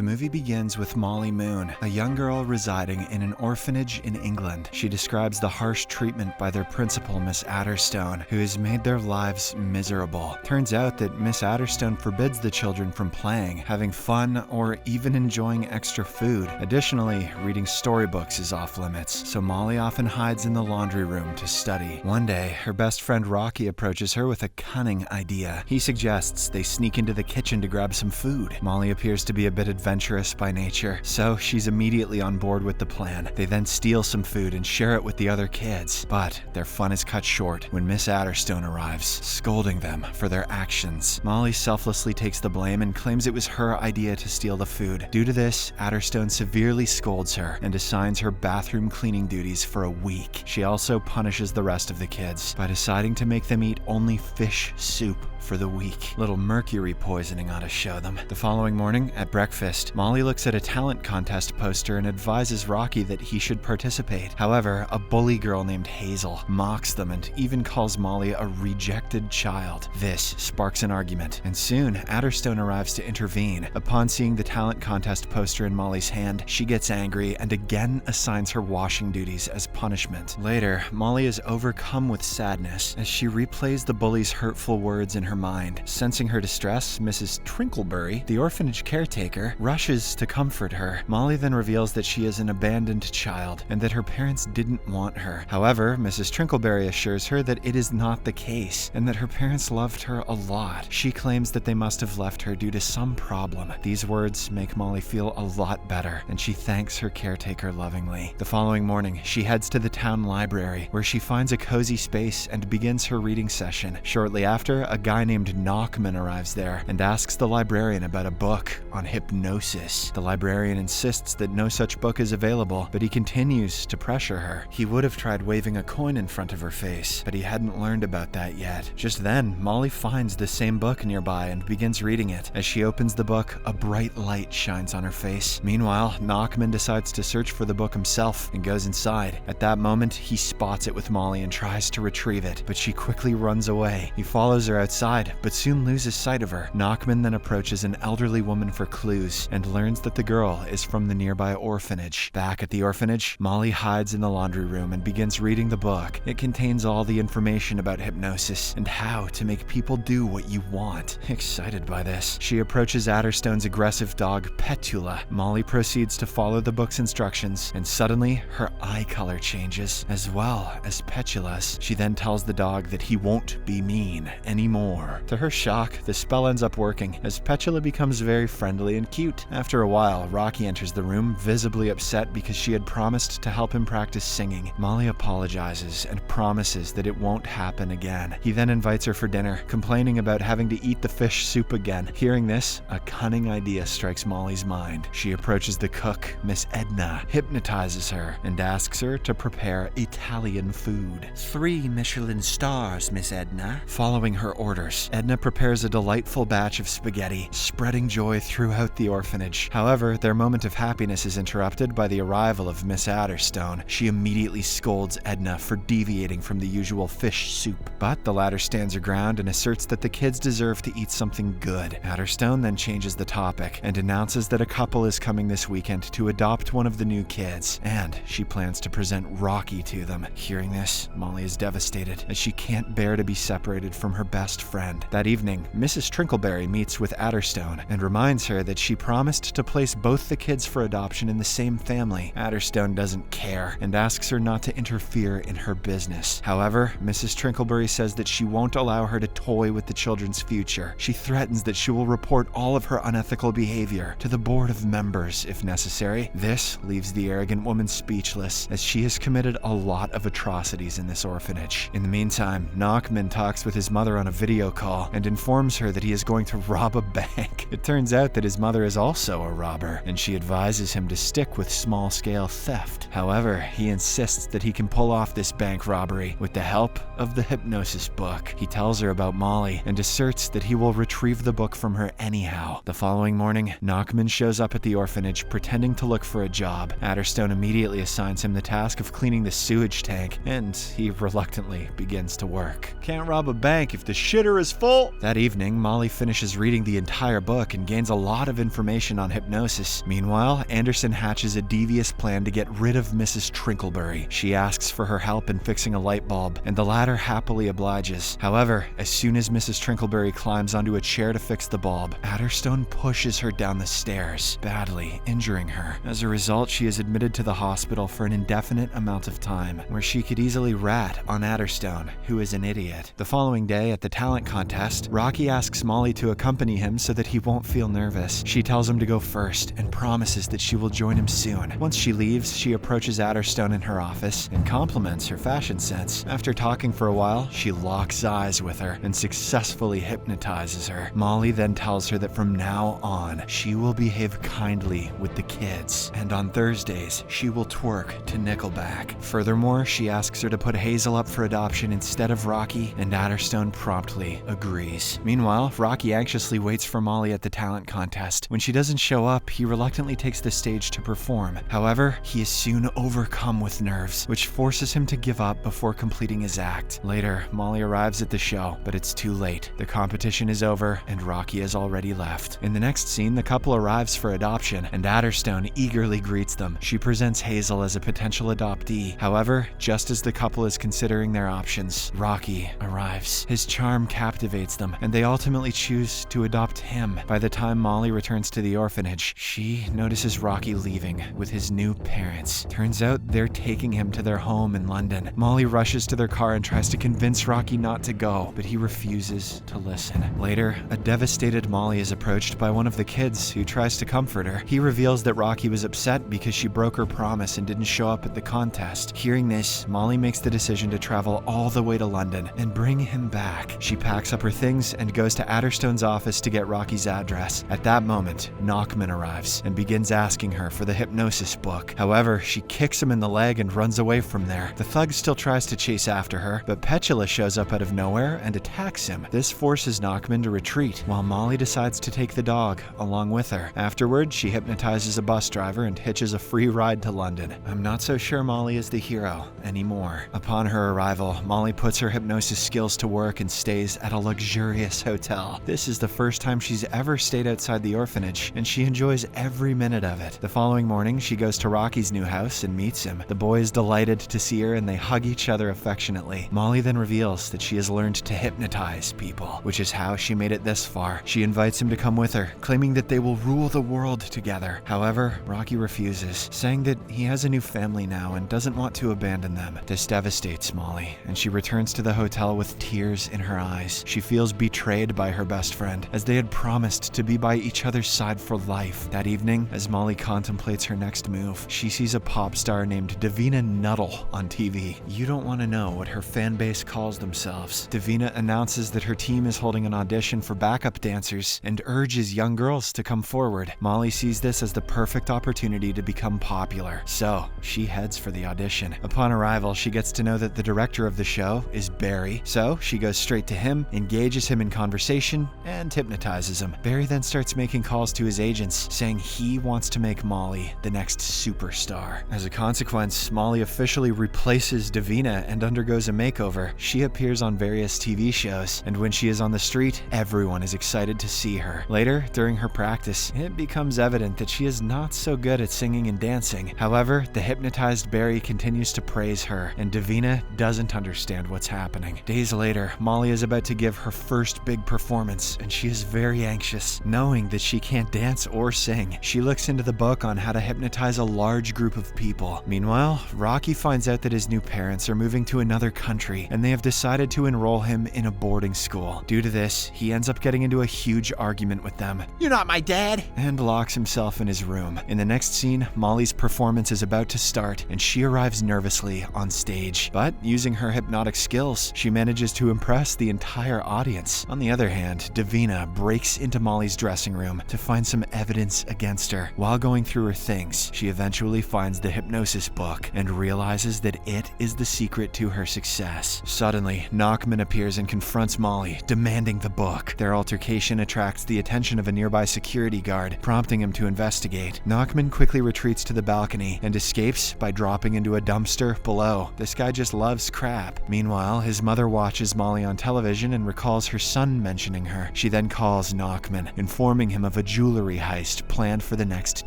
The movie begins with Molly Moon, a young girl residing in an orphanage in England. She describes the harsh treatment by their principal, Miss Adderstone, who has made their lives miserable. Turns out that Miss Adderstone forbids the children from playing, having fun, or even enjoying extra food. Additionally, reading storybooks is off limits, so Molly often hides in the laundry room to study. One day, her best friend Rocky approaches her with a cunning idea. He suggests they sneak into the kitchen to grab some food. Molly appears to be a bit adventurous by nature, so she's immediately on board with the plan. They then steal some food and share it with the other kids, but their fun is cut short when Miss Adderstone arrives, scolding them for their actions. Molly selflessly takes the blame and claims it was her idea to steal the food. Due to this, Adderstone severely scolds her and assigns her bathroom cleaning duties for a week. She also punishes the rest of the kids by deciding to make them eat only fish soup for the week. Little mercury poisoning ought to show them. The following morning, at breakfast, Molly looks at a talent contest poster and advises Rocky that he should participate. However, a bully girl named Hazel mocks them and even calls Molly a rejected child. This sparks an argument, and soon Adderstone arrives to intervene. Upon seeing the talent contest poster in Molly's hand, she gets angry and again assigns her washing duties as punishment. Later, Molly is overcome with sadness as she replays the bully's hurtful words in her mind. Sensing her distress, Mrs. Trinkleberry, the orphanage caretaker, rushes to comfort her. Molly then reveals that she is an abandoned child and that her parents didn't want her. However, Mrs. Trinkleberry assures her that it is not the case and that her parents loved her a lot. She claims that they must have left her due to some problem. These words make Molly feel a lot better, and she thanks her caretaker lovingly. The following morning, she heads to the town library, where she finds a cozy space and begins her reading session. Shortly after, a guy named Knockman arrives there and asks the librarian about a book on hypnosis. The librarian insists that no such book is available, but he continues to pressure her. He would have tried waving a coin in front of her face, but he hadn't learned about that yet. Just then, Molly finds the same book nearby and begins reading it. As she opens the book, a bright light shines on her face. Meanwhile, Knockman decides to search for the book himself and goes inside. At that moment, he spots it with Molly and tries to retrieve it, but she quickly runs away. He follows her outside, but soon loses sight of her. Knockman then approaches an elderly woman for clues and learns that the girl is from the nearby orphanage. Back at the orphanage, Molly hides in the laundry room and begins reading the book. It contains all the information about hypnosis and how to make people do what you want. Excited by this, she approaches Adderstone's aggressive dog, Petula. Molly proceeds to follow the book's instructions, and suddenly her eye color changes, as well as Petula's. She then tells the dog that he won't be mean anymore. To her shock, the spell ends up working, as Petula becomes very friendly and cute. After a while, Rocky enters the room, visibly upset because she had promised to help him practice singing. Molly apologizes and promises that it won't happen again. He then invites her for dinner, complaining about having to eat the fish soup again. Hearing this, a cunning idea strikes Molly's mind. She approaches the cook, Miss Edna, hypnotizes her, and asks her to prepare Italian food. 3 Michelin stars, Miss Edna. Following her orders, Edna prepares a delightful batch of spaghetti, spreading joy throughout the orphanage. However, their moment of happiness is interrupted by the arrival of Miss Adderstone. She immediately scolds Edna for deviating from the usual fish soup, but the latter stands her ground and asserts that the kids deserve to eat something good. Adderstone then changes the topic and announces that a couple is coming this weekend to adopt one of the new kids, and she plans to present Rocky to them. Hearing this, Molly is devastated, as she can't bear to be separated from her best friend. That evening, Mrs. Trinkleberry meets with Adderstone and reminds her that she promised to place both the kids for adoption in the same family. Adderstone doesn't care and asks her not to interfere in her business. However, Mrs. Trinkleberry says that she won't allow her to toy with the children's future. She threatens that she will report all of her unethical behavior to the board of members if necessary. This leaves the arrogant woman speechless, as she has committed a lot of atrocities in this orphanage. In the meantime, Knockman talks with his mother on a video call and informs her that he is going to rob a bank. It turns out that his mother is also a robber, and she advises him to stick with small-scale theft. However, he insists that he can pull off this bank robbery with the help of the hypnosis book. He tells her about Molly and asserts that he will retrieve the book from her anyhow. The following morning, Knockman shows up at the orphanage pretending to look for a job. Adderstone immediately assigns him the task of cleaning the sewage tank, and he reluctantly begins to work. Can't rob a bank if the shitter computer is full. That evening, Molly finishes reading the entire book and gains a lot of information on hypnosis. Meanwhile, Anderson hatches a devious plan to get rid of Mrs. Trinklebury. She asks for her help in fixing a light bulb, and the latter happily obliges. However, as soon as Mrs. Trinklebury climbs onto a chair to fix the bulb, Adderstone pushes her down the stairs, badly injuring her. As a result, she is admitted to the hospital for an indefinite amount of time, where she could easily rat on Adderstone, who is an idiot. The following day at the talent contest, Rocky asks Molly to accompany him so that he won't feel nervous. She tells him to go first and promises that she will join him soon. Once she leaves, she approaches Adderstone in her office and compliments her fashion sense. After talking for a while, she locks eyes with her and successfully hypnotizes her. Molly then tells her that from now on, she will behave kindly with the kids, and on Thursdays, she will twerk to Nickelback. Furthermore, she asks her to put Hazel up for adoption instead of Rocky, and Adderstone promptly agrees. Meanwhile, Rocky anxiously waits for Molly at the talent contest. When she doesn't show up, he reluctantly takes the stage to perform. However, he is soon overcome with nerves, which forces him to give up before completing his act. Later, Molly arrives at the show, but it's too late. The competition is over, and Rocky has already left. In the next scene, the couple arrives for adoption, and Adderstone eagerly greets them. She presents Hazel as a potential adoptee. However, just as the couple is considering their options, Rocky arrives. His charm captivates them, and they ultimately choose to adopt him. By the time Molly returns to the orphanage, she notices Rocky leaving with his new parents. Turns out they're taking him to their home in London. Molly rushes to their car and tries to convince Rocky not to go, but he refuses to listen. Later, a devastated Molly is approached by one of the kids who tries to comfort her. He reveals that Rocky was upset because she broke her promise and didn't show up at the contest. Hearing this, Molly makes the decision to travel all the way to London and bring him back. She packs up her things and goes to Adderstone's office to get Rocky's address. At that moment, Knockman arrives and begins asking her for the hypnosis book. However, she kicks him in the leg and runs away from there. The thug still tries to chase after her, but Petula shows up out of nowhere and attacks him. This forces Knockman to retreat, while Molly decides to take the dog along with her. Afterward, she hypnotizes a bus driver and hitches a free ride to London. I'm not so sure Molly is the hero anymore. Upon her arrival, Molly puts her hypnosis skills to work and stays at a luxurious hotel. This is the first time she's ever stayed outside the orphanage, and she enjoys every minute of it. The following morning, she goes to Rocky's new house and meets him. The boy is delighted to see her and they hug each other affectionately. Molly then reveals that she has learned to hypnotize people, which is how she made it this far. She invites him to come with her, claiming that they will rule the world together. However, Rocky refuses, saying that he has a new family now and doesn't want to abandon them. This devastates Molly, and she returns to the hotel with tears in her eyes. She feels betrayed by her best friend, as they had promised to be by each other's side for life. That evening, as Molly contemplates her next move, she sees a pop star named Davina Nuttall on TV. You don't want to know what her fan base calls themselves. Davina announces that her team is holding an audition for backup dancers and urges young girls to come forward. Molly sees this as the perfect opportunity to become popular, so she heads for the audition. Upon arrival, she gets to know that the director of the show is Barry, so she goes straight to him, engages him in conversation, and hypnotizes him. Barry then starts making calls to his agents, saying he wants to make Molly the next superstar. As a consequence, Molly officially replaces Davina and undergoes a makeover. She appears on various TV shows, and when she is on the street, everyone is excited to see her. Later, during her practice, it becomes evident that she is not so good at singing and dancing. However, the hypnotized Barry continues to praise her, and Davina doesn't understand what's happening. Days later, Molly is about to give her first big performance, and she is very anxious, knowing that she can't dance or sing. She looks into the book on how to hypnotize a large group of people. Meanwhile, Rocky finds out that his new parents are moving to another country, and they have decided to enroll him in a boarding school. Due to this, he ends up getting into a huge argument with them. "You're not my dad!" and locks himself in his room. In the next scene, Molly's performance is about to start, and she arrives nervously on stage. But using her hypnotic skills, she manages to impress the entire audience. On the other hand, Davina breaks into Molly's dressing room to find some evidence against her. While going through her things, she eventually finds the hypnosis book and realizes that it is the secret to her success. Suddenly, Knockman appears and confronts Molly, demanding the book. Their altercation attracts the attention of a nearby security guard, prompting him to investigate. Knockman quickly retreats to the balcony and escapes by dropping into a dumpster below. This guy just loves crap. Meanwhile, his mother watches Molly on television vision and recalls her son mentioning her. She then calls Nachman, informing him of a jewelry heist planned for the next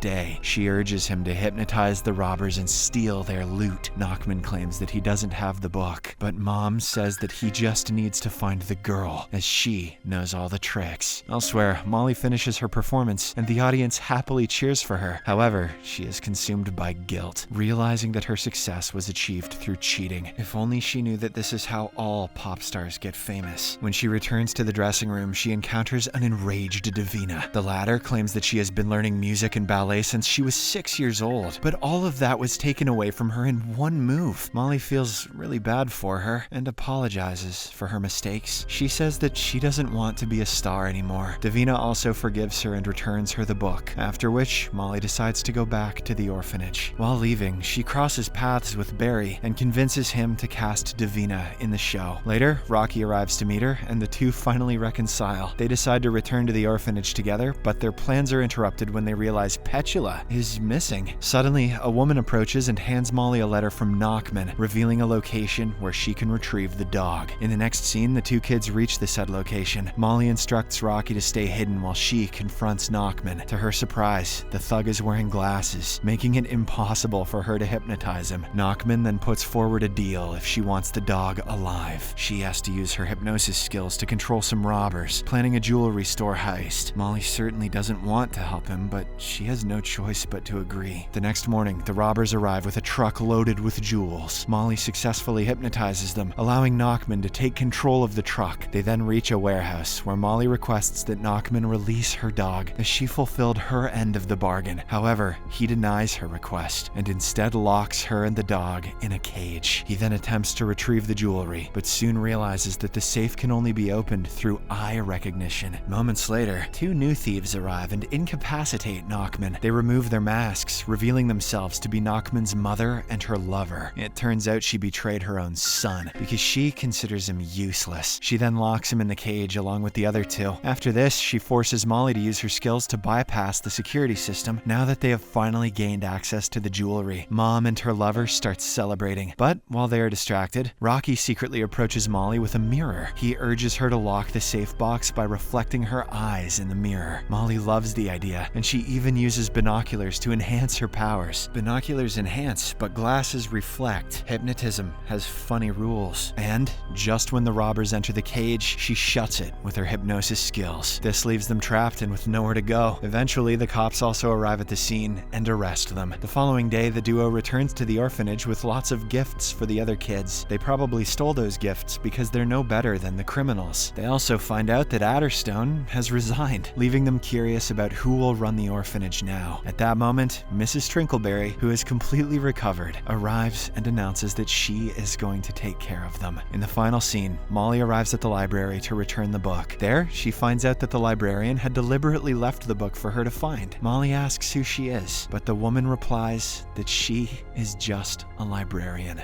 day. She urges him to hypnotize the robbers and steal their loot. Nachman claims that he doesn't have the book, but Mom says that he just needs to find the girl, as she knows all the tricks. Elsewhere, Molly finishes her performance, and the audience happily cheers for her. However, she is consumed by guilt, realizing that her success was achieved through cheating. If only she knew that this is how all pop stars get famous. When she returns to the dressing room, she encounters an enraged Davina. The latter claims that she has been learning music and ballet since she was 6 years old, but all of that was taken away from her in one move. Molly feels really bad for her and apologizes for her mistakes. She says that she doesn't want to be a star anymore. Davina also forgives her and returns her the book, after which Molly decides to go back to the orphanage. While leaving, she crosses paths with Barry and convinces him to cast Davina in the show. Later, Rocky arrives to meet her, and the two finally reconcile. They decide to return to the orphanage together, but their plans are interrupted when they realize Petula is missing. Suddenly, a woman approaches and hands Molly a letter from Nachman, revealing a location where she can retrieve the dog. In the next scene, the two kids reach the said location. Molly instructs Rocky to stay hidden while she confronts Nachman. To her surprise, the thug is wearing glasses, making it impossible for her to hypnotize him. Nachman then puts forward a deal if she wants the dog alive. She has to use her hypnosis skills to control some robbers, planning a jewelry store heist. Molly certainly doesn't want to help him, but she has no choice but to agree. The next morning, the robbers arrive with a truck loaded with jewels. Molly successfully hypnotizes them, allowing Nachman to take control of the truck. They then reach a warehouse, where Molly requests that Nachman release her dog, as she fulfilled her end of the bargain. However, he denies her request, and instead locks her and the dog in a cage. He then attempts to retrieve the jewelry, but soon realizes that the safe can only be opened through eye recognition. Moments later, two new thieves arrive and incapacitate Nachman. They remove their masks, revealing themselves to be Nachman's mother and her lover. It turns out she betrayed her own son, because she considers him useless. She then locks him in the cage along with the other two. After this, she forces Molly to use her skills to bypass the security system, now that they have finally gained access to the jewelry. Mom and her lover start celebrating, but while they are distracted, Rocky secretly approaches Molly with a mirror. He urges her to lock the safe box by reflecting her eyes in the mirror. Molly loves the idea, and she even uses binoculars to enhance her powers. Binoculars enhance, but glasses reflect. Hypnotism has funny rules. And just when the robbers enter the cage, she shuts it with her hypnosis skills. This leaves them trapped and with nowhere to go. Eventually, the cops also arrive at the scene and arrest them. The following day, the duo returns to the orphanage with lots of gifts for the other kids. They probably stole those gifts because they're no better than the criminals. They also find out that Adderstone has resigned, leaving them curious about who will run the orphanage now. At that moment, Mrs. Trinkleberry, who is completely recovered, arrives and announces that she is going to take care of them. In the final scene, Molly arrives at the library to return the book. There, she finds out that the librarian had deliberately left the book for her to find. Molly asks who she is, but the woman replies that she is just a librarian.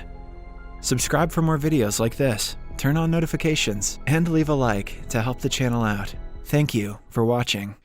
Subscribe for more videos like this, turn on notifications, and leave a like to help the channel out. Thank you for watching.